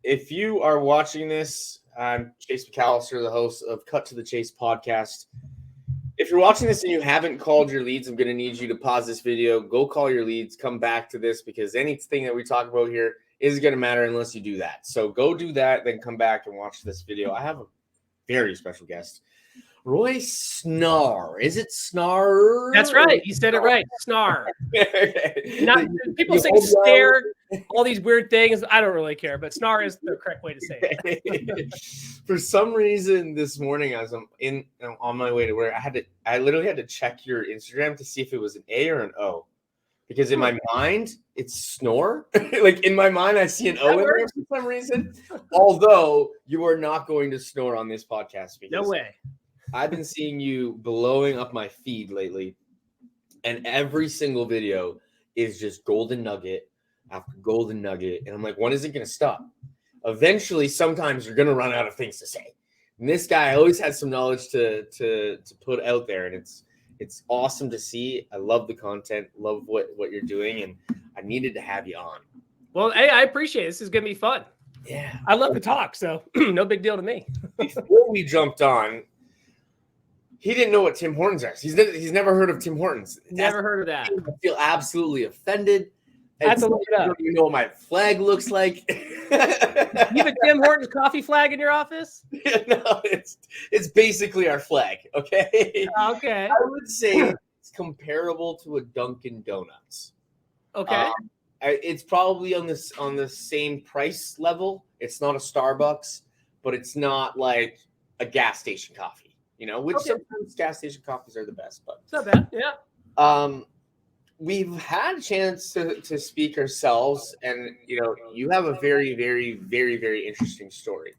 If you are watching this, I'm Chase Mcallister, the host of Cut to the Chase podcast. If you're watching this and you haven't called your leads, I'm going to need you to pause this video, go call your leads, come back to this, because anything that we talk about here isn't going to matter unless you do that. So go do that, then come back and watch this video. I have a very special guest, Roy Snarr. Is it Snarr? That's right. You said it right. Snarr. Not, people say stare, all these weird things. I don't really care, but Snarr is the correct way to say it. For some reason, this morning as I'm on my way to work, I literally had to check your Instagram to see if it was an A or an O, because in my mind it's Snore. Like in my mind, I see an O in there for some reason. Although you are not going to snore on this podcast. No way. I've been seeing you blowing up my feed lately, and every single video is just golden nugget after golden nugget. And I'm like, when is it going to stop? Eventually, sometimes you're going to run out of things to say. And this guy always has some knowledge to put out there, and it's awesome to see. I love the content, love what you're doing, and I needed to have you on. Well, hey, I appreciate it. This is going to be fun. Yeah. I love to talk, so no big deal to me. Before we jumped on, he didn't know what Tim Hortons are. He's never heard of Tim Hortons. Never heard of that. I feel absolutely offended. I have to look it up. I don't even know what my flag looks like. You have a Tim Hortons coffee flag in your office? No, it's basically our flag. Okay. Okay. I would say it's comparable to a Dunkin' Donuts. Okay. It's probably on the same price level. It's not a Starbucks, but it's not like a gas station coffee. You know, which sometimes gas station coffees are the best, but it's not bad. Yeah. We've had a chance to speak ourselves, and you know, you have a very, very, very, very interesting story.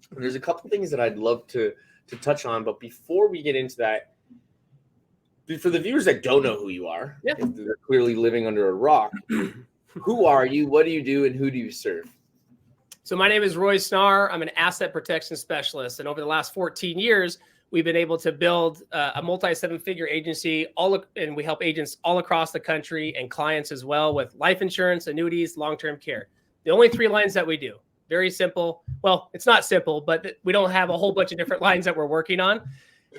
And there's a couple things that I'd love to touch on, but before we get into that, for the viewers that don't know who you are, if they're clearly living under a rock, who are you? What do you do? And who do you serve? So my name is Roy Snarr. I'm an asset protection specialist, and over the last 14 years, we've been able to build a multi-seven-figure agency, and we help agents all across the country and clients as well with life insurance, annuities, long-term care. The only three lines that we do. Very simple. Well, it's not simple, but we don't have a whole bunch of different lines that we're working on,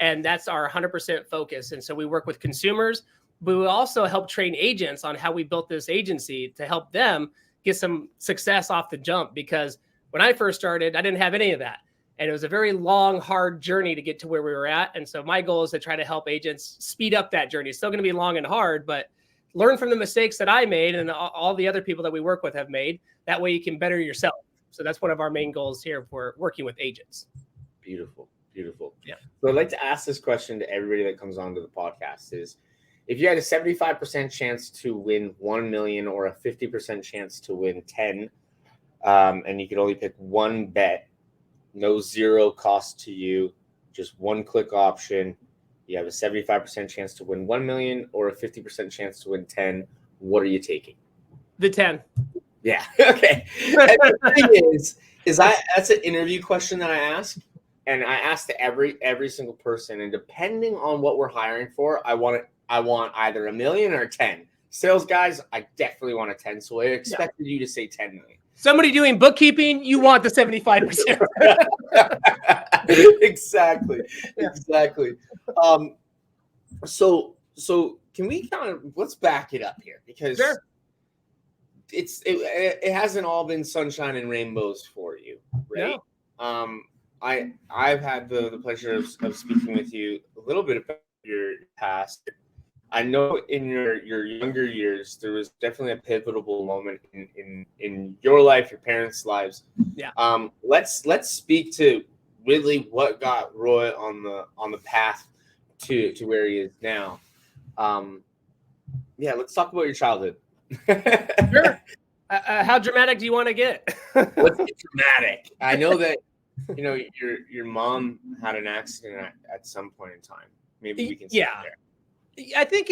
and that's our 100% focus. And so we work with consumers, but we also help train agents on how we built this agency to help them get some success off the jump, because when I first started, I didn't have any of that. And it was a very long, hard journey to get to where we were at. And so my goal is to try to help agents speed up that journey. It's still going to be long and hard, but learn from the mistakes that I made and all the other people that we work with have made. That way you can better yourself. So that's one of our main goals here for working with agents. Beautiful. Beautiful. Yeah. So I'd like to ask this question to everybody that comes onto the podcast is, if you had a 75% chance to win 1 million or a 50% chance to win 10, and you could only pick one bet, no zero cost to you, just one click option, you have a 75% chance to win 1 million or a 50% chance to win 10, what are you taking? The 10. Yeah. Okay. And the thing is that's an interview question that I ask. And I ask to every single person, and depending on what we're hiring for, I want either a million or 10. Sales guys, I definitely want a 10. So I expected you to say 10 million. Somebody doing bookkeeping, you want the 75%. Exactly. So can we let's back it up here, because it hasn't all been sunshine and rainbows for you, right? No. I've had the pleasure of speaking with you a little bit about your past. I know in your younger years, there was definitely a pivotal moment in your life, your parents' lives. Yeah. Let's speak to really what got Roy on the path to where he is now. Let's talk about your childhood. Sure. How dramatic do you want to get? Let's get dramatic. I know that your mom had an accident at some point in time. Maybe we can start there. I think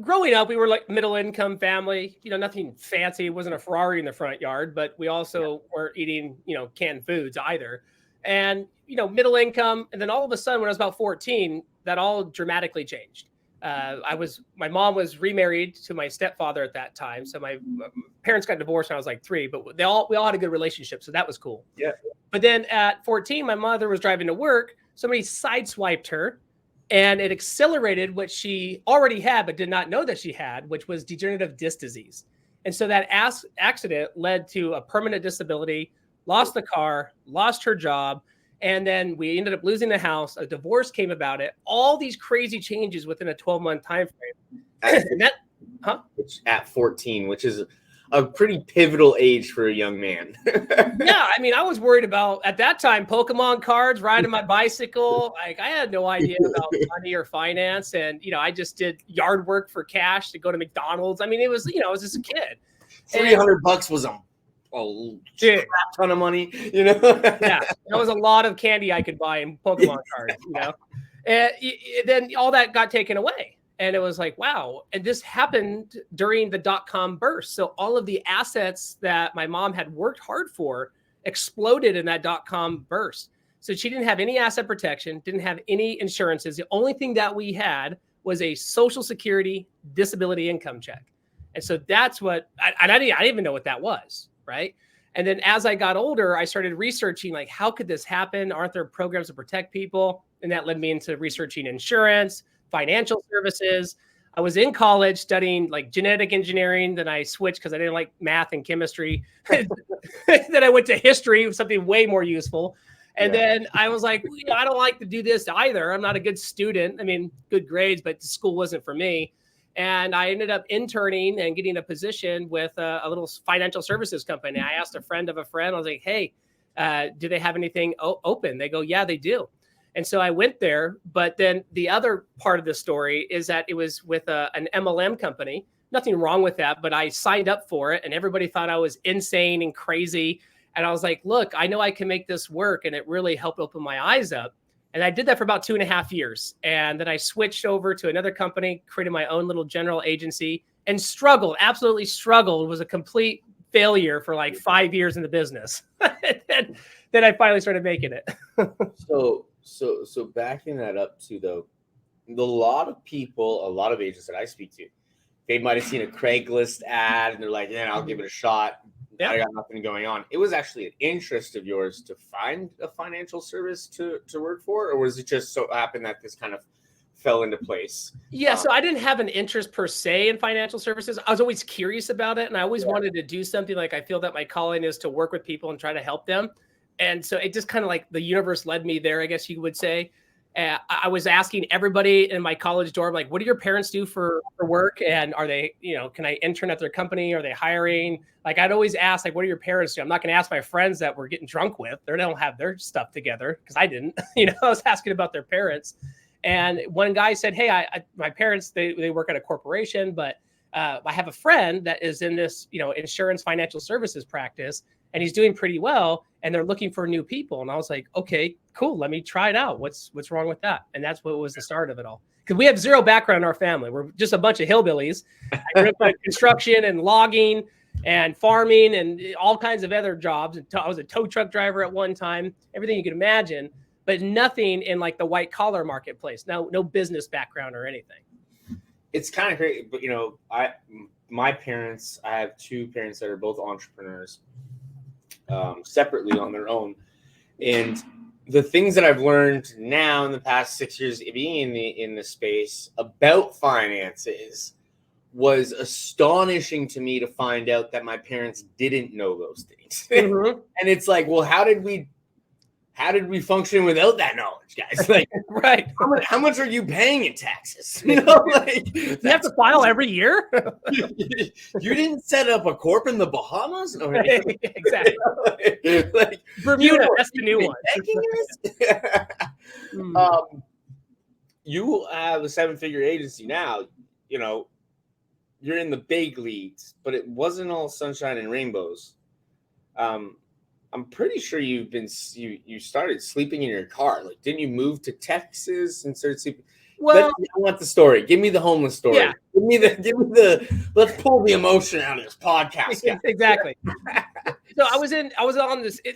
growing up, we were like middle income family, nothing fancy. It wasn't a Ferrari in the front yard, but we also weren't eating, canned foods either. And, middle income. And then all of a sudden, when I was about 14, that all dramatically changed. my mom was remarried to my stepfather at that time. So my parents got divorced when I was like 3, but we all had a good relationship. So that was cool. Yeah. But then at 14, my mother was driving to work. Somebody sideswiped her and it accelerated what she already had, but did not know that she had, which was degenerative disc disease. And so that accident led to a permanent disability, lost the car, lost her job. And then we ended up losing the house. A divorce came about it. All these crazy changes within a 12-month time frame. At 14, which is a pretty pivotal age for a young man. Yeah, I mean, I was worried about, at that time, Pokemon cards, riding my bicycle. Like, I had no idea about money or finance. And, I just did yard work for cash to go to McDonald's. I mean, it was, I was just a kid. $300 was a crap ton of money, Yeah, that was a lot of candy I could buy in Pokemon cards, And then all that got taken away. And it was like, wow. And this happened during the .com burst. So all of the assets that my mom had worked hard for exploded in that .com burst. So she didn't have any asset protection, didn't have any insurances. The only thing that we had was a Social Security disability income check. And so that's what, I didn't even know what that was, right? And then as I got older, I started researching, like, how could this happen? Aren't there programs to protect people? And that led me into researching insurance, financial services. I was in college studying like genetic engineering. Then I switched because I didn't like math and chemistry. Then I went to history, something way more useful. And then I was like, I don't like to do this either. I'm not a good student. I mean, good grades, but the school wasn't for me. And I ended up interning and getting a position with a little financial services company. I asked a friend of a friend, I was like, hey, do they have anything open? They go, yeah, they do. And so I went there. But then the other part of the story is that it was with an MLM company. Nothing wrong with that, but I signed up for it and everybody thought I was insane and crazy. And I was like, look, I know I can make this work. And it really helped open my eyes up. And I did that for about 2.5 years. And then I switched over to another company, created my own little general agency and absolutely struggled, was a complete failure for like 5 years in the business. Then I finally started making it. So backing that up too, though, a lot of agents that I speak to, they might have seen a Craigslist ad and they're like, yeah, I'll give it a shot. Yep. I got nothing going on. It was actually an interest of yours to find a financial service to work for, or was it just so happened that this kind of fell into place? Yeah, so I didn't have an interest per se in financial services. I was always curious about it, and I always wanted to do something like I feel that my calling is to work with people and try to help them. And so it just kind of like the universe led me there, I guess you would say. I was asking everybody in my college dorm, like, what do your parents do for work? And are they, can I intern at their company? Are they hiring? Like, I'd always ask, like, what do your parents do? I'm not going to ask my friends that we're getting drunk with. They don't have their stuff together because I didn't, I was asking about their parents. And one guy said, hey, my parents, they work at a corporation, but I have a friend that is in this, insurance financial services practice, and he's doing pretty well, and they're looking for new people. And I was like, okay, cool. Let me try it out. What's wrong with that? And that's what was the start of it all. Because we have zero background in our family. We're just a bunch of hillbillies. I grew up in construction and logging and farming and all kinds of other jobs. I was a tow truck driver at one time, everything you could imagine, but nothing in like the white collar marketplace. No business background or anything. It's kind of great, but my parents, I have two parents that are both entrepreneurs, separately on their own. And the things that I've learned now in the past 6 years being in the space about finances was astonishing to me to find out that my parents didn't know those things. Mm-hmm. And it's like, well, how did we function without that knowledge, guys? Like, right. How much are you paying in taxes? You have to file every year. You didn't set up a corp in the Bahamas? No, exactly. Like, Bermuda, that's the new one. You have a 7-figure agency now, you're in the big leagues, but it wasn't all sunshine and rainbows. I'm pretty sure you started sleeping in your car. Like, didn't you move to Texas and start sleeping? Well, I want the story. Give me the homeless story. Yeah. Give me the. Let's pull the emotion out of this podcast. Exactly. So I was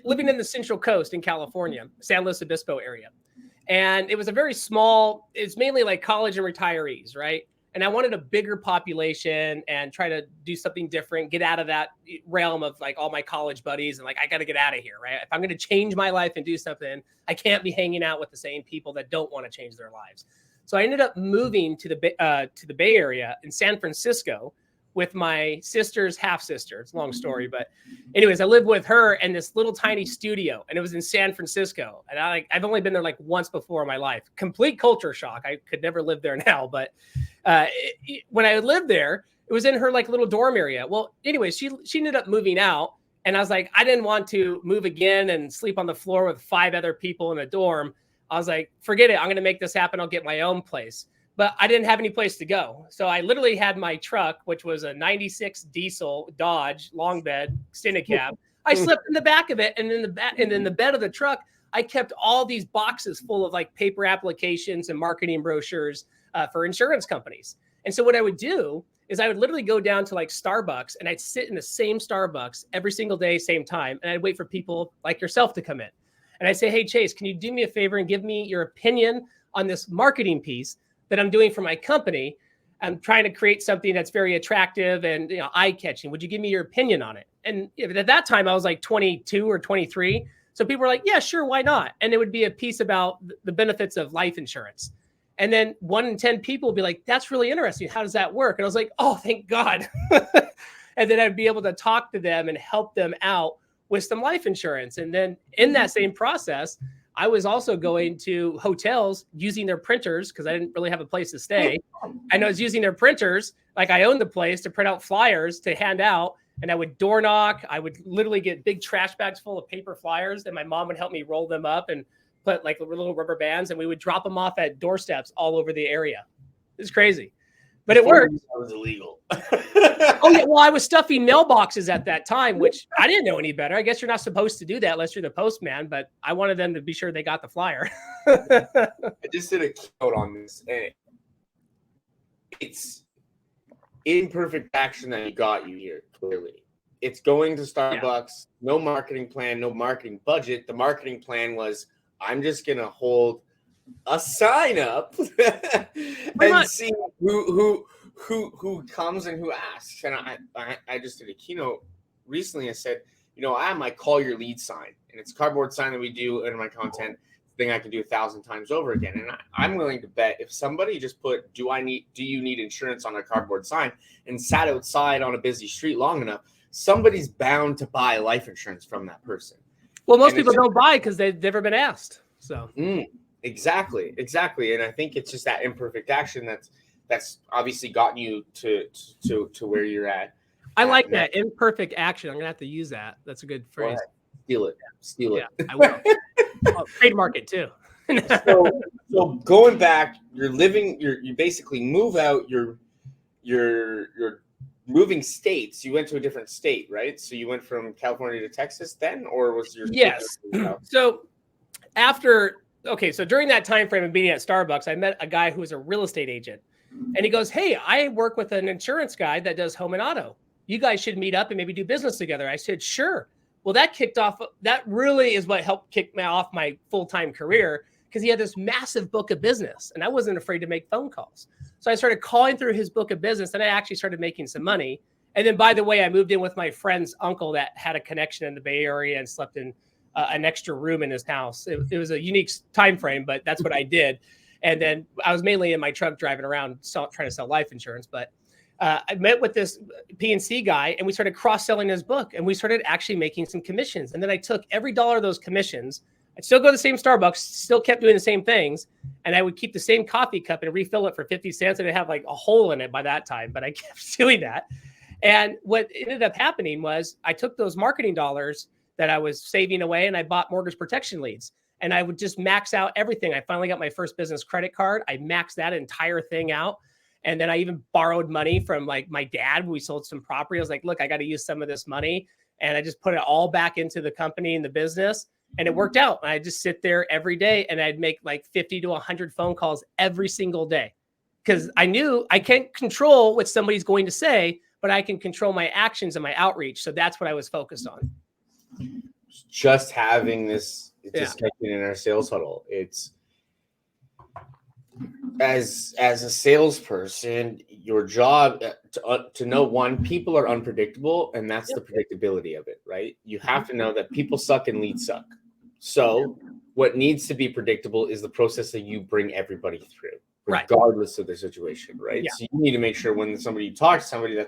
living in the Central Coast in California, San Luis Obispo area, And it was a very small, it's mainly like college and retirees, right? And I wanted a bigger population and try to do something different, get out of that realm of like all my college buddies and like, I got to get out of here, right? If I'm going to change my life and do something, I can't be hanging out with the same people that don't want to change their lives. So I ended up moving to the Bay Area in San Francisco with my sister's half sister. It's a long story, but anyways, I lived with her in this little tiny studio, and it was in San Francisco. And I've only been there like once before in my life. Complete culture shock. I could never live there now, but when I lived there, it was in her like little dorm area. Well, anyways, she ended up moving out, and I was like, I didn't want to move again and sleep on the floor with 5 other people in a dorm. I was like, forget it. I'm going to make this happen. I'll get my own place. But I didn't have any place to go. So I literally had my truck, which was a 96 diesel Dodge long bed extended cab. I slept in the back of it. And in the bed of the truck, I kept all these boxes full of like paper applications and marketing brochures for insurance companies. And so what I would do is I would literally go down to like Starbucks, and I'd sit in the same Starbucks every single day, same time. And I'd wait for people like yourself to come in. And I'd say, hey, Chase, can you do me a favor and give me your opinion on this marketing piece that I'm doing for my company? I'm trying to create something that's very attractive and eye-catching. Would you give me your opinion on it? And at that time, I was like 22 or 23. So people were like, yeah, sure, why not? And it would be a piece about the benefits of life insurance. And then 1 in 10 people would be like, that's really interesting. How does that work? And I was like, oh, thank God. And then I'd be able to talk to them and help them out with some life insurance. And then in that same process, I was also going to hotels using their printers because I didn't really have a place to stay. And I was using their printers, like I owned the place, to print out flyers to hand out. And I would door knock. I would literally get big trash bags full of paper flyers, and my mom would help me roll them up and put like little rubber bands, and we would drop them off at doorsteps all over the area. It's crazy, but it worked. That was illegal. Oh yeah, well, I was stuffing mailboxes at that time, which I didn't know any better. I guess you're not supposed to do that unless you're the postman, but I wanted them to be sure they got the flyer. I just did a keynote on this, and it's imperfect action that got you here, clearly. It's going to Starbucks, no marketing plan, no marketing budget. The marketing plan was, I'm just going to hold a sign up and see who comes and who asks. And I just did a keynote recently and said, I have my call your lead sign, and it's a cardboard sign that we do in my content thing I can do 1,000 times over again. And I'm willing to bet if somebody just put, do you need insurance on a cardboard sign, and sat outside on a busy street long enough, somebody's bound to buy life insurance from that person. Well, most people don't buy because they've never been asked. So exactly. And I think it's just that imperfect action that's obviously gotten you to where you're at. I like that imperfect action. I'm gonna have to use that. That's a good phrase. Steal it. Yeah, I will. I'll trademark it too. so going back, you basically move out. You're moving states. You went to a different state, right? So you went from California to Texas then, or was your yes? So so during that time frame of being at Starbucks, I met a guy who was a real estate agent, and he goes, "Hey, I work with an insurance guy that does home and auto. You guys should meet up and maybe do business together." I said, "Sure." Well, that really is what helped kick me off my full-time career, because he had this massive book of business, and I wasn't afraid to make phone calls. So I started calling through his book of business, and I actually started making some money. And then, by the way, I moved in with my friend's uncle that had a connection in the Bay Area and slept in an extra room in his house. It was a unique time frame, but that's what I did. And then I was mainly in my truck driving around trying to sell life insurance. But I met with this P&C guy, and we started cross-selling his book, and we started actually making some commissions. And then I took every dollar of those commissions. I'd still go to the same Starbucks, still kept doing the same things, and I would keep the same coffee cup and refill it for 50 cents, and it'd have like a hole in it by that time, but I kept doing that. And what ended up happening was I took those marketing dollars that I was saving away, and I bought mortgage protection leads, and I would just max out everything. I finally got my first business credit card. I maxed that entire thing out. And then I even borrowed money from like my dad when we sold some property. I was like, look, I got to use some of this money. And I just put it all back into the company and the business. And it worked out. And I just sit there every day, and I'd make like 50 to 100 phone calls every single day, because I knew I can't control what somebody's going to say, but I can control my actions and my outreach. So that's what I was focused on. Just having this discussion in our sales huddle, it's as a salesperson, your job to know, one, people are unpredictable, and that's the predictability of it, right? You have to know that people suck and leads suck. So what needs to be predictable is the process that you bring everybody through, regardless of the situation, right? So you need to make sure when somebody you talk to somebody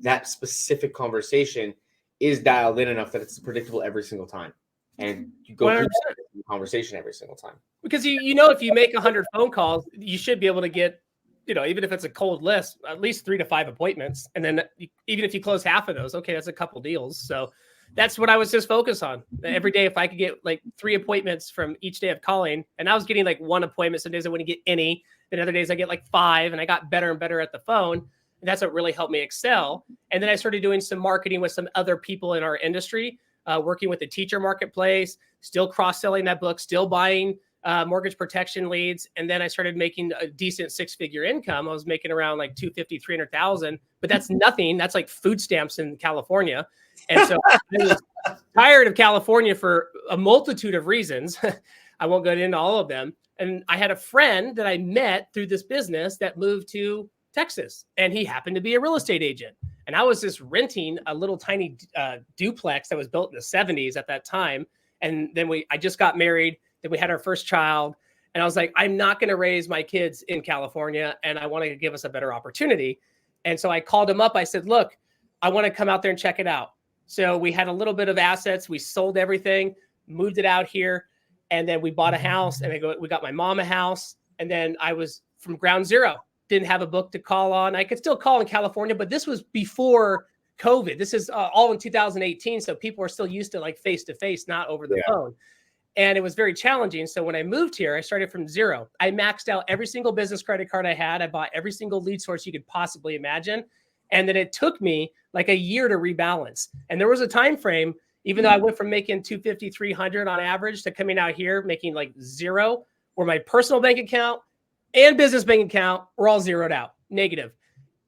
that specific conversation is dialed in enough that it's predictable every single time, and you go through the conversation every single time. Because if you make 100 phone calls, you should be able to get, even if it's a cold list, at least 3 to 5 appointments. And then even if you close half of those, okay, that's a couple deals. So that's what I was just focused on. Every day, if I could get like 3 appointments from each day of calling, and I was getting like 1 appointment. Some days I wouldn't get any. Then other days I get like 5, and I got better and better at the phone. And that's what really helped me excel. And then I started doing some marketing with some other people in our industry, working with the teacher marketplace, still cross-selling that book, still buying mortgage protection leads. And then I started making a decent 6-figure income. I was making around like 250, 300,000, but that's nothing. That's like food stamps in California. And so I was tired of California for a multitude of reasons. I won't go into all of them. And I had a friend that I met through this business that moved to Texas, and he happened to be a real estate agent. And I was just renting a little tiny duplex that was built in the 70s at that time. And then I just got married. Then we had our first child. And I was like, I'm not going to raise my kids in California, and I want to give us a better opportunity. And so I called him up. I said, look, I want to come out there and check it out. So we had a little bit of assets. We sold everything, moved it out here. And then we bought a house, and we got my mom a house. And then I was from ground zero. Didn't have a book to call on. I could still call in California, but this was before COVID. This is all in 2018. So people are still used to like face-to-face, not over the phone. And it was very challenging. So when I moved here, I started from zero. I maxed out every single business credit card I had. I bought every single lead source you could possibly imagine. And then it took me like a year to rebalance. And there was a time frame, even though I went from making 250, 300 on average to coming out here making like 0, where my personal bank account and business bank account were all zeroed out, negative.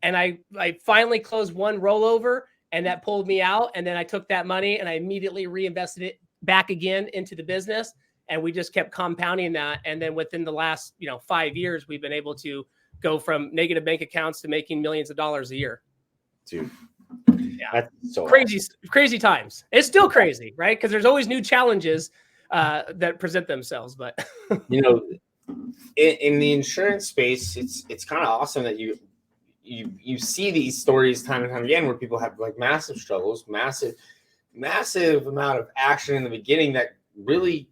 And I finally closed one rollover, and that pulled me out. And then I took that money and I immediately reinvested it back again into the business. And we just kept compounding that. And then within the last, 5 years, we've been able to go from negative bank accounts to making millions of dollars a year. Dude. Yeah. That's so crazy times. It's still crazy, right? Because there's always new challenges that present themselves. But in the insurance space, it's kind of awesome that you see these stories time and time again where people have like massive struggles, massive amount of action in the beginning that really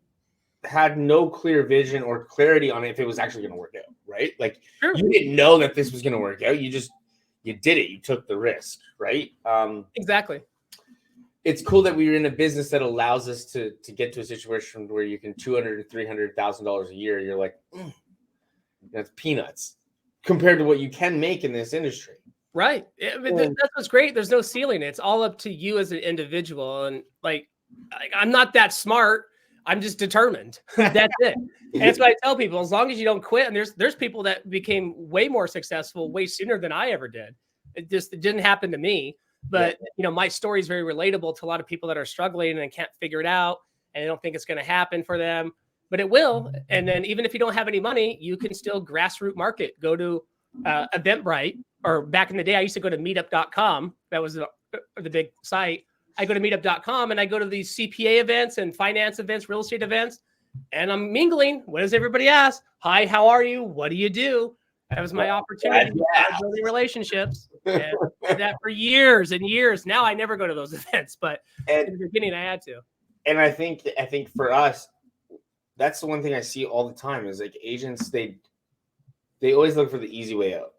had no clear vision or clarity on if it was actually going to work out, right? Like you didn't know that this was going to work out. You did it. You took the risk, right? Exactly. It's cool that we were in a business that allows us to get to a situation where you can $200,000 to $300,000 a year. You're like, that's peanuts compared to what you can make in this industry. Right. That's what's great. There's no ceiling. It's all up to you as an individual. And like I'm not that smart. I'm just determined. That's it. And that's what I tell people. As long as you don't quit, and there's people that became way more successful way sooner than I ever did. It didn't happen to me. But my story is very relatable to a lot of people that are struggling and can't figure it out, and they don't think it's going to happen for them. But it will. And then even if you don't have any money, you can still grassroots market. Go to Eventbrite, or back in the day, I used to go to meetup.com. That was the big site. I go to meetup.com and I go to these CPA events and finance events, real estate events, and I'm mingling. What does everybody ask? Hi, how are you? What do you do? That was my opportunity to start building relationships. And I did that for years and years. Now I never go to those events, but in the beginning I had to. And I think for us, that's the one thing I see all the time is like agents, they always look for the easy way out.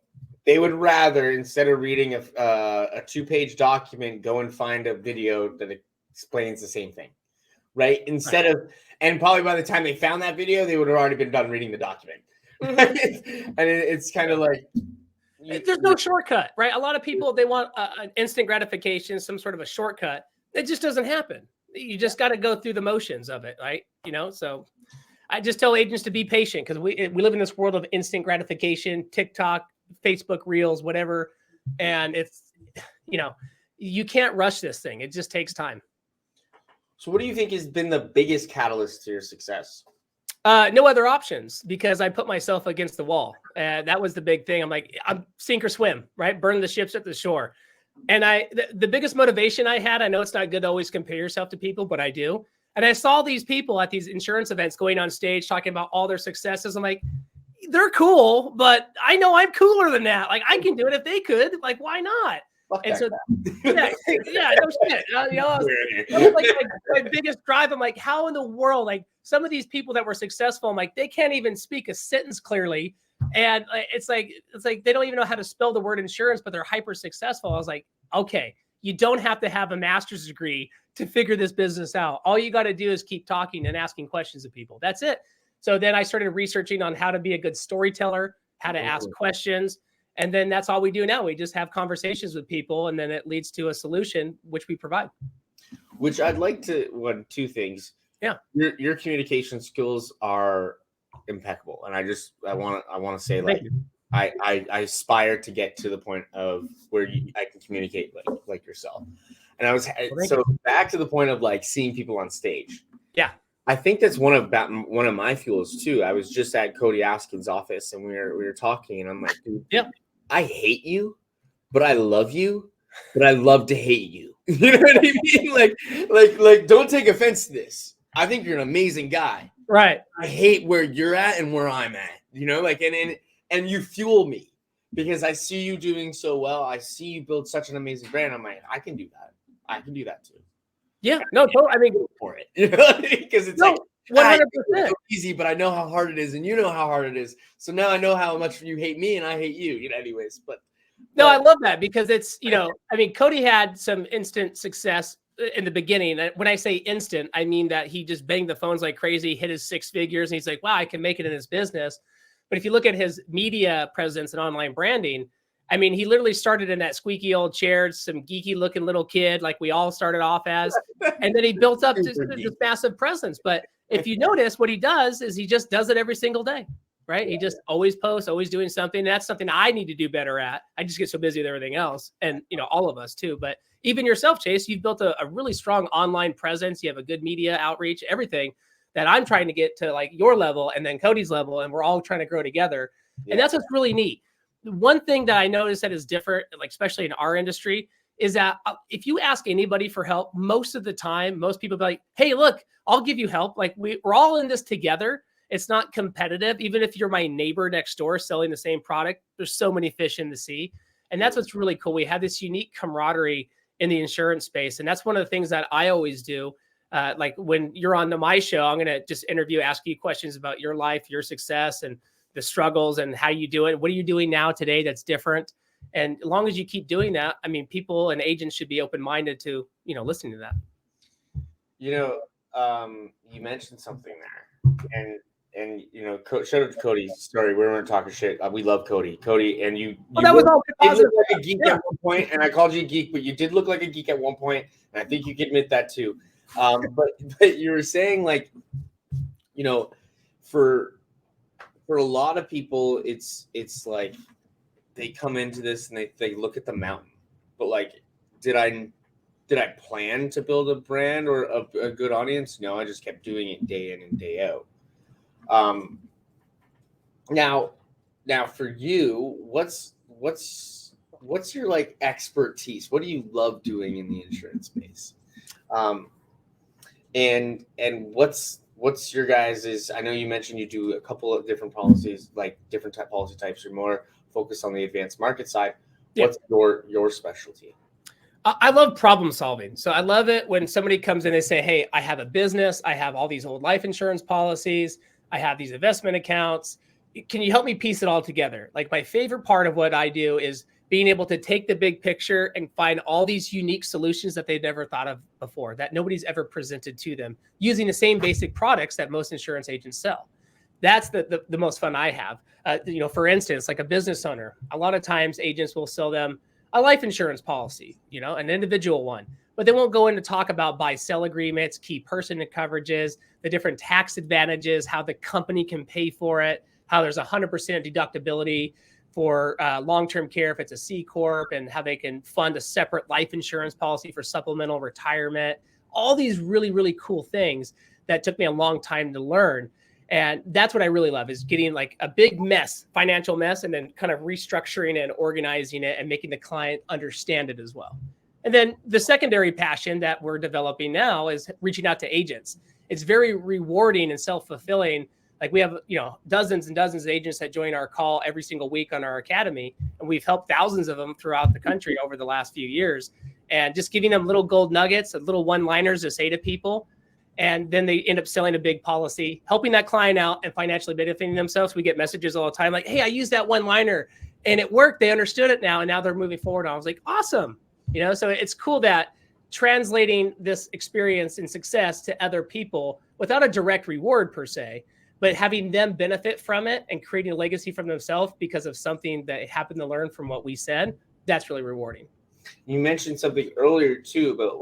They would rather, instead of reading a 2-page document, go and find a video that explains the same thing, right? And probably by the time they found that video, they would have already been done reading the document. And it's kind of like there's no shortcut, right? A lot of people, they want an instant gratification, some sort of a shortcut. It just doesn't happen. You just got to go through the motions of it, right? So I just tell agents to be patient, because we live in this world of instant gratification, TikTok, Facebook Reels, whatever. And it's, you can't rush this thing. It just takes time. So what do you think has been the biggest catalyst to your success? No other options, because I put myself against the wall. That was the big thing. I'm like, I'm sink or swim, right? Burn the ships at the shore. And the biggest motivation I had, I know it's not good to always compare yourself to people, but I do. And I saw these people at these insurance events going on stage talking about all their successes. I'm like, they're cool, but I know I'm cooler than that. Like, I can do it if they could. Like, why not? And so, yeah, no shit. That was like my biggest drive. I'm like, how in the world? Like, some of these people that were successful, I'm like, they can't even speak a sentence clearly. And it's like they don't even know how to spell the word insurance, but they're hyper successful. I was like, okay, you don't have to have a master's degree to figure this business out. All you got to do is keep talking and asking questions of people. That's it. So then I started researching on how to be a good storyteller, how to ask questions. And then that's all we do now. We just have conversations with people, and then it leads to a solution, which we provide. Which I'd like to, two things. Yeah. Your communication skills are impeccable. And I want to say, like, I aspire to get to the point of where I can communicate like yourself. And so back to the point of like seeing people on stage. Yeah. I think that's one of my fuels too. I was just at Cody Askin's office, and we were talking, and I'm like, dude, yeah, I hate you, but I love you, but I love to hate you. You know what I mean? Like, don't take offense to this. I think you're an amazing guy. Right. I hate where you're at and where I'm at. You know, like, and you fuel me because I see you doing so well. I see you build such an amazing brand. I'm like, I can do that. I can do that too. Yeah, no, I mean, go for it, you know, because it's like 100%. It's so easy, but I know how hard it is, and you know how hard it is. So now I know how much you hate me, and I hate you. You know, anyways. But no, I love that because it's, you know, I mean, Cody had some instant success in the beginning. When I say instant, I mean that he just banged the phones like crazy, hit his 6 figures, and he's like, wow, I can make it in this business. But if you look at his media presence and online branding, I mean, he literally started in that squeaky old chair, some geeky looking little kid, like we all started off as, and then he built up this massive presence. But if you notice, what he does is he just does it every single day, right? He just always posts, always doing something. And that's something I need to do better at. I just get so busy with everything else. And, you know, all of us too. But even yourself, Chase, you've built a really strong online presence. You have a good media outreach, everything that I'm trying to get to like your level and then Cody's level. And we're all trying to grow together. Yeah. And that's what's really neat. One thing that I noticed that is different, like especially in our industry, is that if you ask anybody for help, most of the time, most people be like, hey, look, I'll give you help. Like we're all in this together. It's not competitive. Even if you're my neighbor next door selling the same product, there's so many fish in the sea. And that's what's really cool. We have this unique camaraderie in the insurance space. And that's one of the things that I always do. Like when you're on my show, I'm going to just ask you questions about your life, your success, and the struggles and how you do it. What are you doing now today that's different? And as long as you keep doing that, I mean, people and agents should be open-minded to, you know, listening to that. You know, you mentioned something there, and you know, shout out to Cody. Sorry, we weren't talking shit. We love Cody. Cody, and you. Well, that was all positive. Looked like a geek at one point, and I called you a geek, but you did look like a geek at one point, and I think you can admit that too. But you were saying, like, you know, for a lot of people, it's like they come into this and they look at the mountain, but like, did I plan to build a brand or a good audience? No, I just kept doing it day in and day out. Now for you, what's your like expertise? What do you love doing in the insurance space? And what's your guys's? I know you mentioned you do a couple of different policies, like different policy types. You're more focused on the advanced market side. Yeah. What's your specialty? I love problem solving. So I love it when somebody comes in and they say, hey, I have a business. I have all these old life insurance policies. I have these investment accounts. Can you help me piece it all together? Like my favorite part of what I do is being able to take the big picture and find all these unique solutions that they've never thought of before, that nobody's ever presented to them using the same basic products that most insurance agents sell. That's the most fun I have. You know, for instance, like a business owner, a lot of times agents will sell them a life insurance policy, you know, an individual one, but they won't go in to talk about buy-sell agreements, key person coverages, the different tax advantages, how the company can pay for it, how there's 100% deductibility for long-term care if it's a C Corp, and how they can fund a separate life insurance policy for supplemental retirement. All these really, really cool things that took me a long time to learn. And that's what I really love, is getting like a big mess, financial mess, and then kind of restructuring and organizing it and making the client understand it as well. And then the secondary passion that we're developing now is reaching out to agents. It's very rewarding and self-fulfilling. Like we have, dozens and dozens of agents that join our call every single week on our academy. And we've helped thousands of them throughout the country over the last few years. And just giving them little gold nuggets, little one-liners to say to people. And then they end up selling a big policy, helping that client out and financially benefiting themselves. We get messages all the time like, hey, I used that one-liner and it worked. They understood it now. And now they're moving forward. And I was like, awesome. So it's cool that translating this experience and success to other people without a direct reward per se, but having them benefit from it and creating a legacy from themselves because of something that happened to learn from what we said, that's really rewarding. You mentioned something earlier too about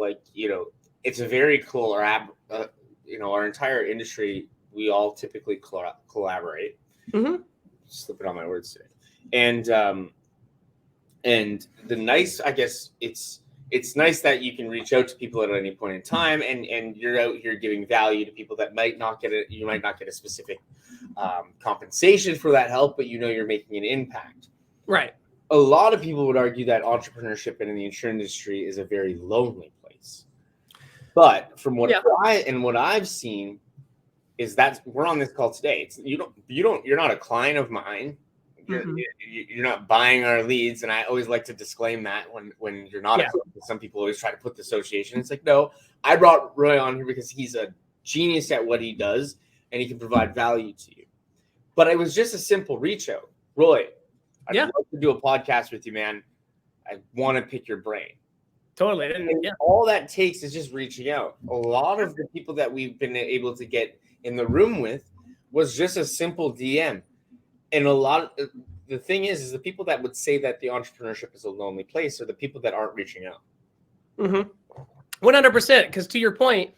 it's a very cool, our entire industry, we all typically collaborate. Mm-hmm. Slipping on my words today. And the nice, I guess it's nice that you can reach out to people at any point in time, and you're out here giving value to people that might not get it. You might not get a specific compensation for that help, but you're making an impact. Right. A lot of people would argue that entrepreneurship in the insurance industry is a very lonely place. But from what I've seen is that we're on this call today. You're not a client of mine. You're not buying our leads. And I always like to disclaim that when you're not a client. Some people always try to put the association. It's like, no, I brought Roy on here because he's a genius at what he does and he can provide value to you. But it was just a simple reach out. Roy, I'd love to do a podcast with you, man. I want to pick your brain. Totally. And all that takes is just reaching out. A lot of the people that we've been able to get in the room with was just a simple DM. And the thing is the people that would say that the entrepreneurship is a lonely place are the people that aren't reaching out. 100%. Because to your point,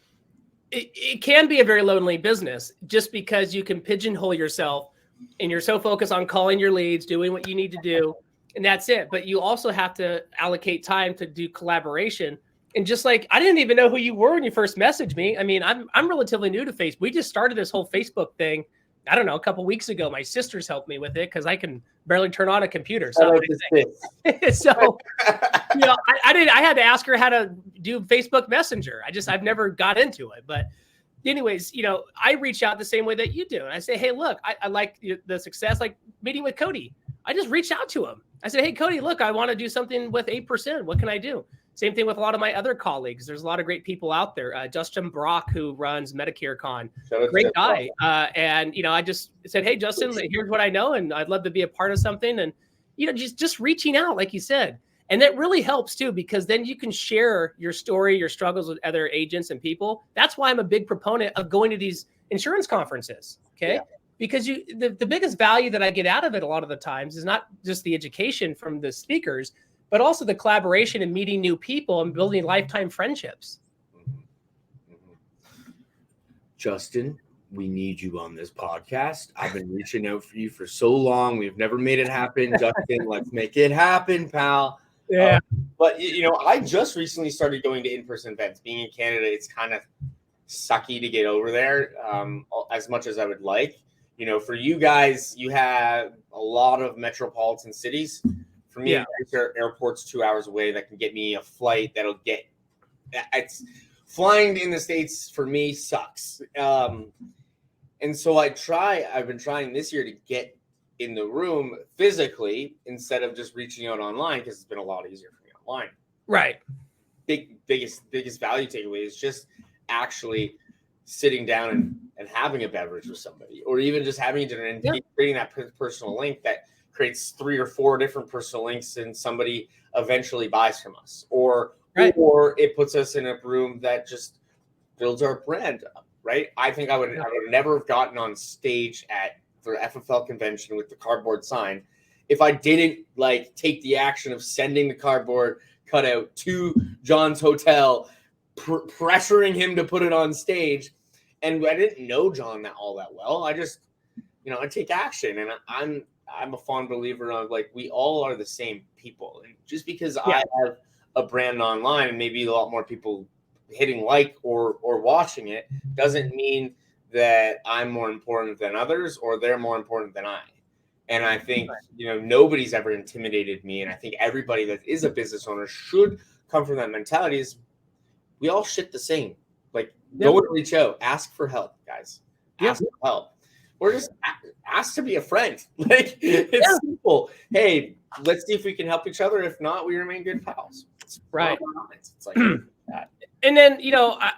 it can be a very lonely business just because you can pigeonhole yourself and you're so focused on calling your leads, doing what you need to do, and that's it. But you also have to allocate time to do collaboration. And just like, I didn't even know who you were when you first messaged me. I mean, I'm relatively new to Facebook. We just started this whole Facebook thing, I don't know, a couple of weeks ago. My sisters helped me with it because I can barely turn on a computer. So, I had to ask her how to do Facebook Messenger. I've never got into it. But anyways, I reach out the same way that you do. And I say, hey, look, I like the success, like meeting with Cody. I just reached out to him. I said, hey, Cody, look, I want to do something with 8%. What can I do? Same thing with a lot of my other colleagues. There's a lot of great people out there. Justin Brock, who runs MedicareCon, great guy. And, I just said, hey, Justin, here's what I know. And I'd love to be a part of something. And, just reaching out, like you said. And that really helps too, because then you can share your story, your struggles with other agents and people. That's why I'm a big proponent of going to these insurance conferences. Okay. Yeah. Because the biggest value that I get out of it a lot of the times is not just the education from the speakers, but also the collaboration and meeting new people and building lifetime friendships. Justin, we need you on this podcast. I've been reaching out for you for so long. We've never made it happen. Justin, let's make it happen, pal. Yeah. But, I just recently started going to in-person events. Being in Canada, it's kind of sucky to get over there as much as I would like. For you guys, you have a lot of metropolitan cities. For me, airport's 2 hours away that can get me a flight that'll get – it's flying in the States for me sucks. And so I've been trying this year to get in the room physically instead of just reaching out online because it's been a lot easier for me online. Right. Biggest value takeaway is just actually sitting down and having a beverage with somebody, or even just having a dinner and creating that personal link that creates 3 or 4 different personal links and somebody eventually buys from us, or it puts us in a room that just builds our brand up. Right. I think I would never have gotten on stage at the FFL convention with the cardboard sign if I didn't take the action of sending the cardboard cutout to John's hotel, pressuring him to put it on stage. And I didn't know John all that well. I just, I take action, and I'm a fond believer of we all are the same people. And just because I have a brand online and maybe a lot more people hitting or watching it doesn't mean that I'm more important than others or they're more important than I. And I think, nobody's ever intimidated me. And I think everybody that is a business owner should come from that mentality is we all shit the same. Like, go and reach out, ask for help, guys. Ask for help. Or just ask to be a friend. Like, it's simple. Hey, let's see if we can help each other. If not, we remain good pals. It's right. It's like that. And then,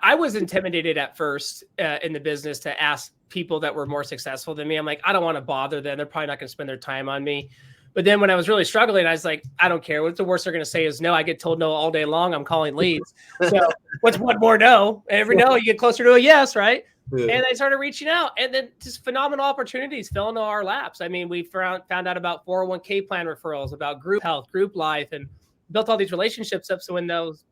I was intimidated at first in the business to ask people that were more successful than me. I'm like, I don't want to bother them. They're probably not going to spend their time on me. But then when I was really struggling, I was like, I don't care. What's the worst they're going to say is no. I get told no all day long. I'm calling leads. So what's one more no? Every no, you get closer to a yes, right? Yeah. And I started reaching out, and then just phenomenal opportunities fell into our laps. I mean, we found out about 401k plan referrals, about group health, group life, and built all these relationships up. So when those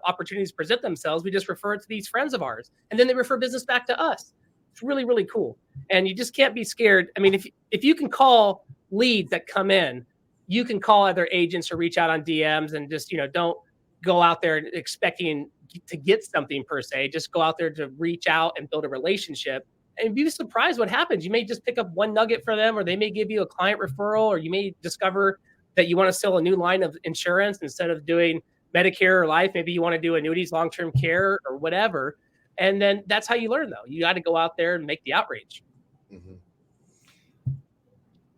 opportunities present themselves, we just refer it to these friends of ours, and then they refer business back to us. It's really, really cool. And you just can't be scared. I mean, if you can call leads that come in, you can call other agents or reach out on DMs and just, don't go out there expecting to get something per se. Just go out there to reach out and build a relationship, and be surprised what happens. You may just pick up one nugget for them, or they may give you a client referral, or you may discover that you want to sell a new line of insurance instead of doing Medicare or life. Maybe you want to do annuities, long-term care, or whatever. And then that's how you learn, though. You got to go out there and make the outreach. Mm-hmm.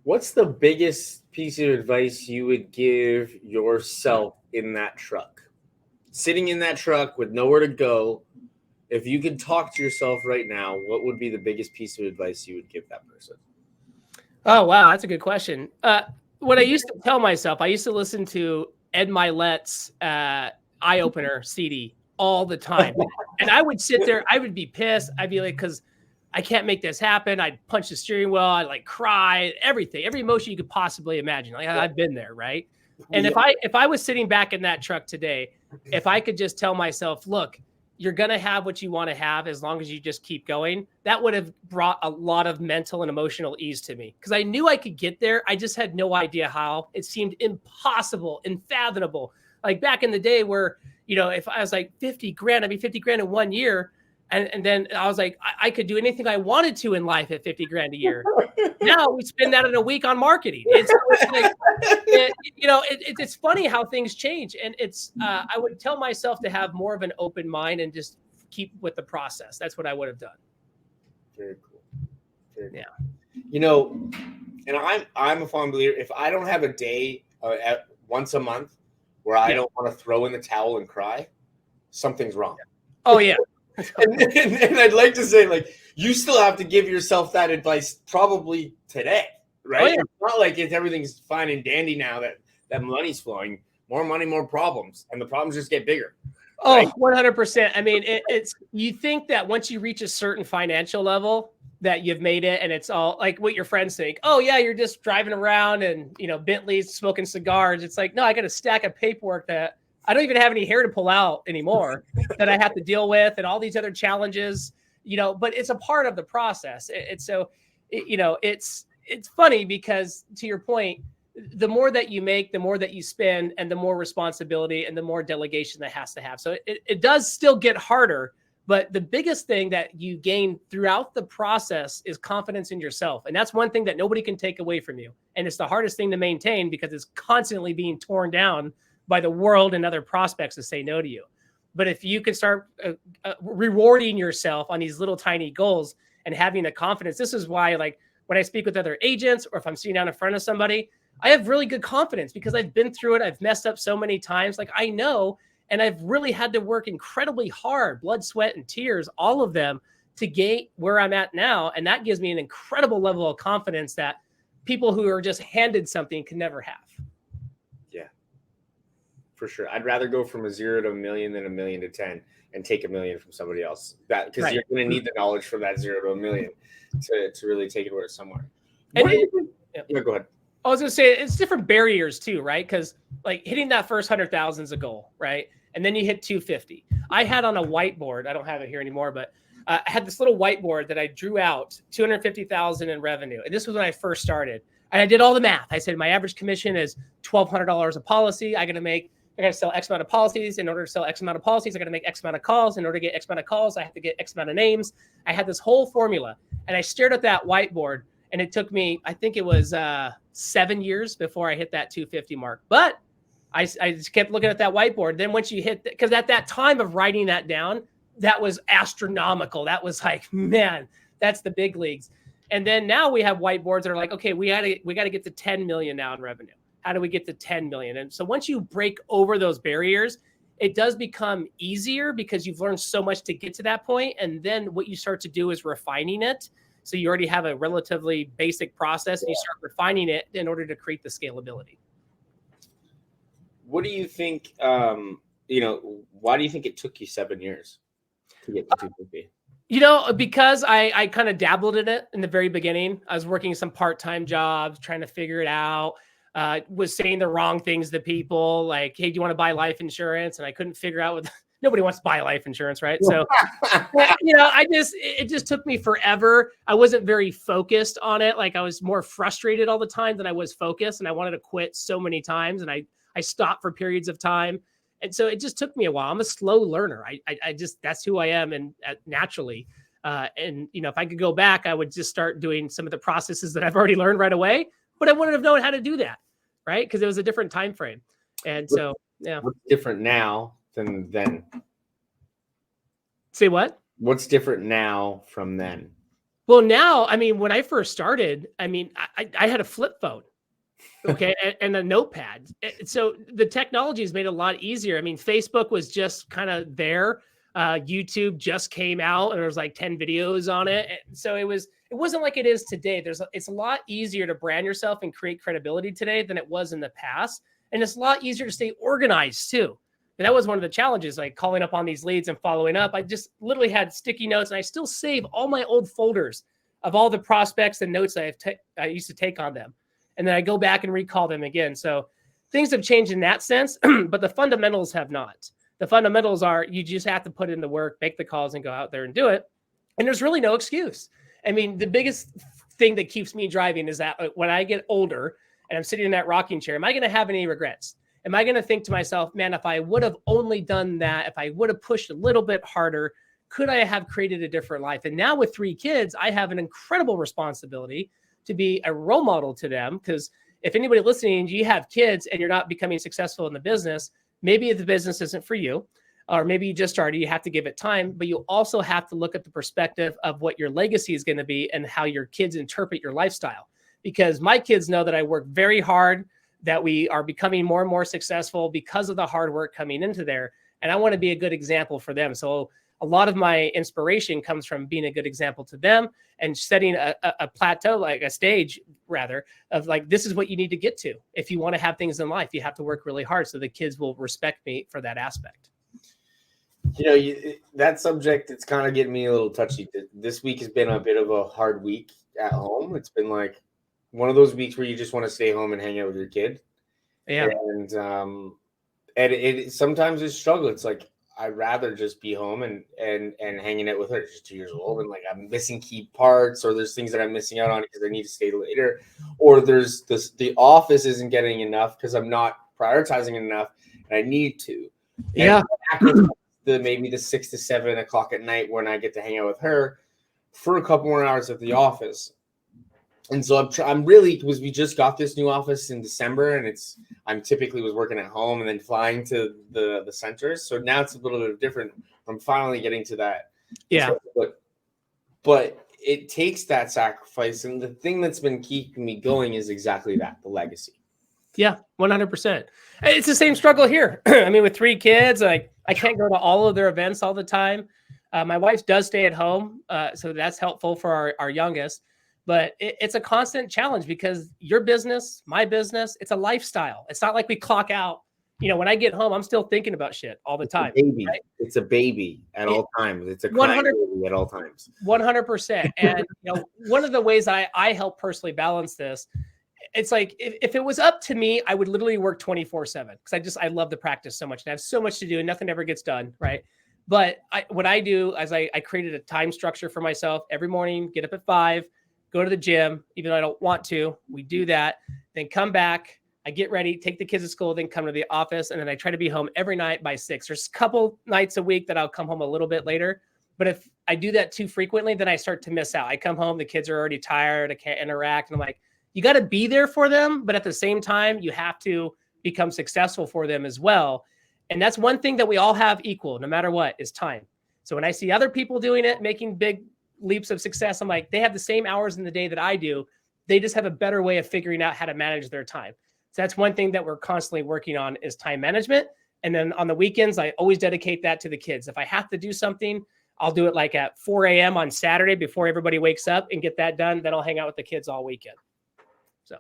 What's the biggest piece of advice you would give yourself in that truck? Sitting in that truck with nowhere to go, if you could talk to yourself right now, what would be the biggest piece of advice you would give that person? Oh, wow. That's a good question. What I used to tell myself, I used to listen to Ed Milet's Eye Opener CD all the time. And I would sit there, I would be pissed. I'd be like, because I can't make this happen. I'd punch the steering wheel. I'd like cry, everything, every emotion you could possibly imagine. Like I've been there, right? And if I was sitting back in that truck today, if I could just tell myself, look, you're going to have what you want to have as long as you just keep going, that would have brought a lot of mental and emotional ease to me, because I knew I could get there. I just had no idea how. It seemed impossible, unfathomable. Like back in the day where, if I was like 50 grand, I'd be 50 grand in 1 year. And then I was like, I could do anything I wanted to in life at 50 grand a year. Now we spend that in a week on marketing. It's like, it's funny how things change. And I would tell myself to have more of an open mind and just keep with the process. That's what I would have done. Very cool. Very cool. And I'm a fond believer. If I don't have a day once a month where I don't want to throw in the towel and cry, something's wrong. Oh yeah. and I'd like to say, like, you still have to give yourself that advice probably today, right? Oh, yeah. It's not like everything's fine and dandy now that money's flowing. More money, more problems, and the problems just get bigger. Oh, right? 100%. I mean, it's you think that once you reach a certain financial level that you've made it, and it's all like what your friends think. Oh yeah, you're just driving around and Bentleys, smoking cigars. It's like, no, I got a stack of paperwork that I don't even have any hair to pull out anymore that I have to deal with, and all these other challenges, but it's a part of the process. It's funny because, to your point, the more that you make, the more that you spend, and the more responsibility and the more delegation that has to have. So it does still get harder, but the biggest thing that you gain throughout the process is confidence in yourself. And that's one thing that nobody can take away from you. And it's the hardest thing to maintain because it's constantly being torn down by the world and other prospects to say no to you. But if you can start rewarding yourself on these little tiny goals and having the confidence, this is why, like, when I speak with other agents or if I'm sitting down in front of somebody, I have really good confidence because I've been through it. I've messed up so many times. Like I know, and I've really had to work incredibly hard, blood, sweat, and tears, all of them, to get where I'm at now. And that gives me an incredible level of confidence that people who are just handed something can never have. For sure. I'd rather go from a 0 to a million than a million to 10 and take $1 million from somebody else. That because you're going to need the knowledge from that 0 to a million to really take it somewhere. Go ahead. I was going to say it's different barriers too, right? Because like hitting that first 100,000 is a goal, right? And then you hit 250. I had on a whiteboard, I don't have it here anymore, but I had this little whiteboard that I drew out 250,000 in revenue. And this was when I first started. And I did all the math. I said, my average commission is $1,200 a policy. I got to make I got to sell X amount of policies. In order to sell X amount of policies, I got to make X amount of calls. In order to get X amount of calls, I have to get X amount of names. I had this whole formula, and I stared at that whiteboard, and it took me, I think it was 7 years before I hit that 250 mark. But I just kept looking at that whiteboard. Then once you hit, because at that time of writing that down, that was astronomical. That was like, man, that's the big leagues. And then now we have whiteboards that are like, okay, we got to get to 10 million now in revenue. How do we get to 10 million? And so once you break over those barriers, it does become easier because you've learned so much to get to that point. And then what you start to do is refining it. So you already have a relatively basic process, and you start refining it in order to create the scalability. What do you think, why do you think it took you 7 years to get to 250? Because I kind of dabbled in it in the very beginning. I was working some part-time jobs, trying to figure it out. Was saying the wrong things to people, like, hey, do you want to buy life insurance? And I couldn't figure out what nobody wants to buy life insurance, right? So, it just took me forever. I wasn't very focused on it. Like, I was more frustrated all the time than I was focused. And I wanted to quit so many times. And I stopped for periods of time. And so it just took me a while. I'm a slow learner. I just, that's who I am. And naturally, if I could go back, I would just start doing some of the processes that I've already learned right away, but I wouldn't have known how to do that. Right. Because it was a different time frame. And so, yeah. What's different now than then? Say what? What's different now from then? Well, now, when I first started, I had a flip phone. Okay. and a notepad. So the technology has made it a lot easier. Facebook was just kind of there. YouTube just came out and there was like 10 videos on it. And so it wasn't like it is today. It's a lot easier to brand yourself and create credibility today than it was in the past. And it's a lot easier to stay organized too. And that was one of the challenges, like calling up on these leads and following up. I just literally had sticky notes, and I still save all my old folders of all the prospects and notes I used to take on them. And then I go back and recall them again. So things have changed in that sense, but the fundamentals have not. The fundamentals are you just have to put in the work, make the calls, and go out there and do it. And there's really no excuse. The biggest thing that keeps me driving is that when I get older and I'm sitting in that rocking chair, am I going to have any regrets? Am I going to think to myself, man, if I would have only done that, if I would have pushed a little bit harder, could I have created a different life? And now with 3 kids, I have an incredible responsibility to be a role model to them. Because if anybody listening, you have kids and you're not becoming successful in the business, maybe the business isn't for you, or maybe you just started, you have to give it time, but you also have to look at the perspective of what your legacy is going to be and how your kids interpret your lifestyle. Because my kids know that I work very hard, that we are becoming more and more successful because of the hard work coming into there. And I want to be a good example for them. So a lot of my inspiration comes from being a good example to them and setting a plateau, like a stage rather, of like, this is what you need to get to. If you want to have things in life, you have to work really hard so the kids will respect me for that aspect. That subject, it's kind of getting me a little touchy. This week has been a bit of a hard week at home. It's been like one of those weeks where you just want to stay home and hang out with your kid. Yeah. And it sometimes it's a struggle. It's like, I'd rather just be home and hanging out with her. She's 2 years old, and like I'm missing key parts, or there's things that I'm missing out on because I need to stay later, or there's the office isn't getting enough because I'm not prioritizing enough, and I need to. Yeah. Maybe the 6 to 7 o'clock at night when I get to hang out with her for a couple more hours at the office. And so I'm really, because we just got this new office in December, and I'm typically was working at home and then flying to the centers. So now it's a little bit different. I'm finally getting to that. Yeah. But it takes that sacrifice. And the thing that's been keeping me going is exactly that, the legacy. Yeah, 100%. It's the same struggle here. With 3 kids, I can't go to all of their events all the time. My wife does stay at home. So that's helpful for our youngest. But it's a constant challenge because your business, my business, it's a lifestyle. It's not like we clock out. When I get home, I'm still thinking about shit all the time. Baby. Right? It's a baby at all times. It's a crying baby at all times. 100%. And one of the ways I help personally balance this, it's like if it was up to me, I would literally work 24/7 because I love the practice so much and I have so much to do and nothing ever gets done. Right. But what I do is I created a time structure for myself every morning, get up at 5, go to the gym, even though I don't want to. We do that, then come back. I get ready, take the kids to school, then come to the office. And then I try to be home every night by 6. There's a couple nights a week that I'll come home a little bit later. But if I do that too frequently, then I start to miss out. I come home, the kids are already tired. I can't interact. And I'm like, you got to be there for them. But at the same time, you have to become successful for them as well. And that's one thing that we all have equal, no matter what, is time. So when I see other people doing it, making big leaps of success, I'm like, they have the same hours in the day that I do. They just have a better way of figuring out how to manage their time. So that's one thing that we're constantly working on is time management. And then on the weekends, I always dedicate that to the kids. If I have to do something, I'll do it like at 4 a.m. on Saturday before everybody wakes up and get that done. Then I'll hang out with the kids all weekend. So,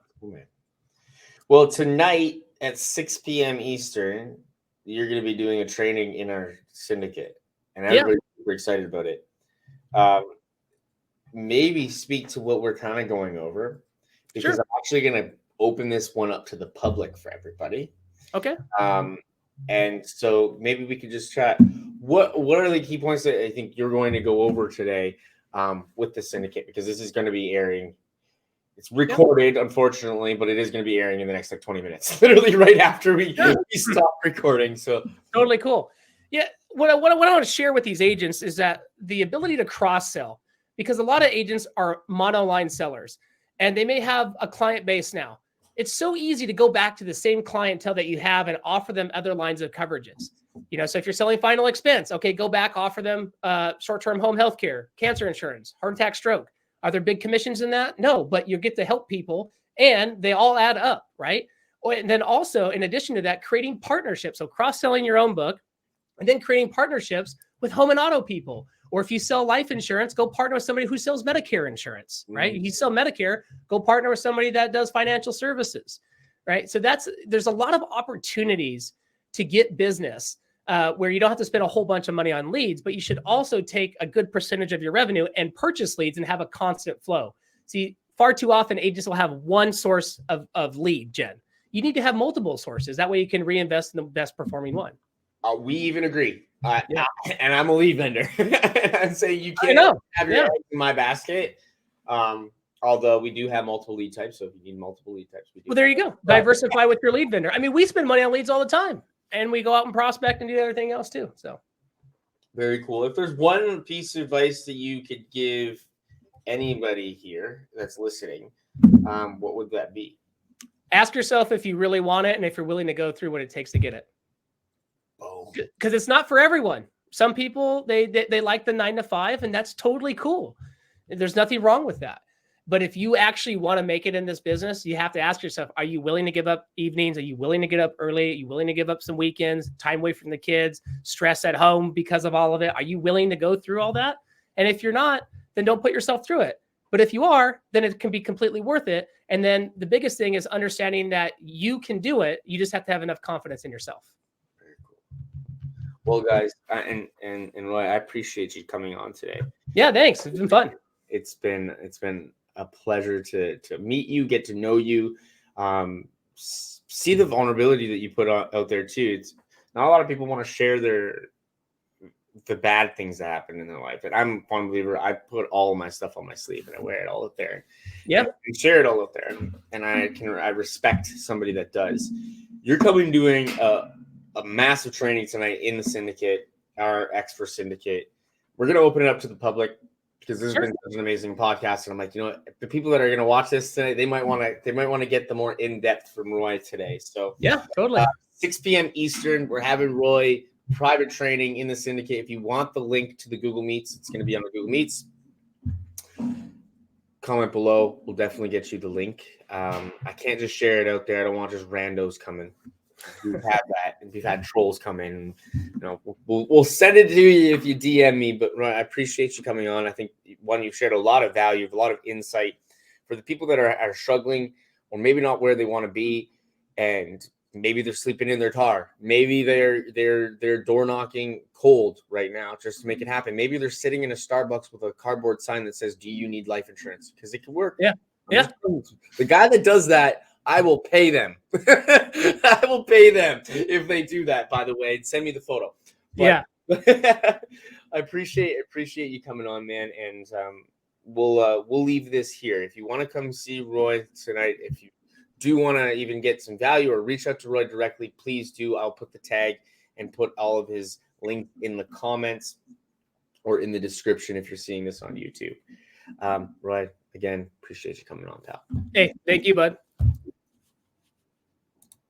well, tonight at 6 p.m. Eastern, you're going to be doing a training in our syndicate, and everybody's super excited about it. Maybe speak to what we're kind of going over, because I'm actually going to open this one up to the public for everybody. Okay. And so maybe we could just chat. What are the key points that I think you're going to go over today with the syndicate? Because this is going to be airing. It's recorded, unfortunately, but it is going to be airing in the next 20 minutes, literally right after we stop recording. So totally cool. Yeah. What I want to share with these agents is that the ability to cross sell, because a lot of agents are monoline sellers and they may have a client base now. It's so easy to go back to the same clientele that you have and offer them other lines of coverages. So if you're selling final expense, okay, go back, offer them short-term home health care, cancer insurance, heart attack, stroke. Are there big commissions in that? No, but you get to help people and they all add up, right? And then also, in addition to that, creating partnerships. So cross-selling your own book and then creating partnerships with home and auto people. Or if you sell life insurance, go partner with somebody who sells Medicare insurance, right? If you sell Medicare, go partner with somebody that does financial services, right? So there's a lot of opportunities to get business where you don't have to spend a whole bunch of money on leads, but you should also take a good percentage of your revenue and purchase leads and have a constant flow. See, far too often agents will have one source of lead gen. You need to have multiple sources. That way you can reinvest in the best performing one. We even agree. And I'm a lead vendor. I'd say you can't have your eggs in my basket. Although we do have multiple lead types. So if you need multiple lead types, we do. Well, there you go. Diversify with your lead vendor. I mean, we spend money on leads all the time. And we go out and prospect and do everything else too. So very cool. If there's one piece of advice that you could give anybody here that's listening, what would that be? Ask yourself if you really want it and if you're willing to go through what it takes to get it. Because it's not for everyone. Some people, they like the 9 to 5, and that's totally cool. There's nothing wrong with that. But if you actually want to make it in this business, you have to ask yourself, are you willing to give up evenings? Are you willing to get up early? Are you willing to give up some weekends, time away from the kids, stress at home because of all of it? Are you willing to go through all that? And if you're not, then don't put yourself through it. But if you are, then it can be completely worth it. And then the biggest thing is understanding that you can do it. You just have to have enough confidence in yourself. Very cool. Well, guys, and Roy, I appreciate you coming on today. Yeah, thanks. It's been fun. It's been a pleasure to meet you, get to know you, see the vulnerability that you put out there too. It's not a lot of people want to share the bad things that happen in their life. And I'm a firm believer. I put all of my stuff on my sleeve and I wear it all out there. Yeah, and share it all out there. And I respect somebody that does. You're coming doing a massive training tonight in the syndicate, our expert syndicate. We're going to open it up to the public, because this has been such an amazing podcast. And I'm like, the people that are going to watch this tonight, they might want to get the more in-depth from Roy today. So yeah, totally. 6 p.m. Eastern, we're having Roy private training in the syndicate. If you want the link to the Google Meets, it's going to be on the Google Meets. Comment below. We'll definitely get you the link. I can't just share it out there. I don't want just randos coming. We've had that, and we've had trolls come in. We'll send it to you if you DM me. But Roy, I appreciate you coming on. I think you've shared a lot of value, a lot of insight for the people that are struggling, or maybe not where they want to be, and maybe they're sleeping in their car. Maybe they're door knocking cold right now just to make it happen. Maybe they're sitting in a Starbucks with a cardboard sign that says, "Do you need life insurance?" Because it can work. Yeah. The guy that does that, I will pay them. I will pay them if they do that, by the way, and send me the photo. But, I appreciate you coming on, man. And we'll leave this here. If you want to come see Roy tonight, if you do want to even get some value or reach out to Roy directly, please do. I'll put the tag and put all of his link in the comments or in the description if you're seeing this on YouTube. Roy, again, appreciate you coming on, pal. Hey, thank you, bud.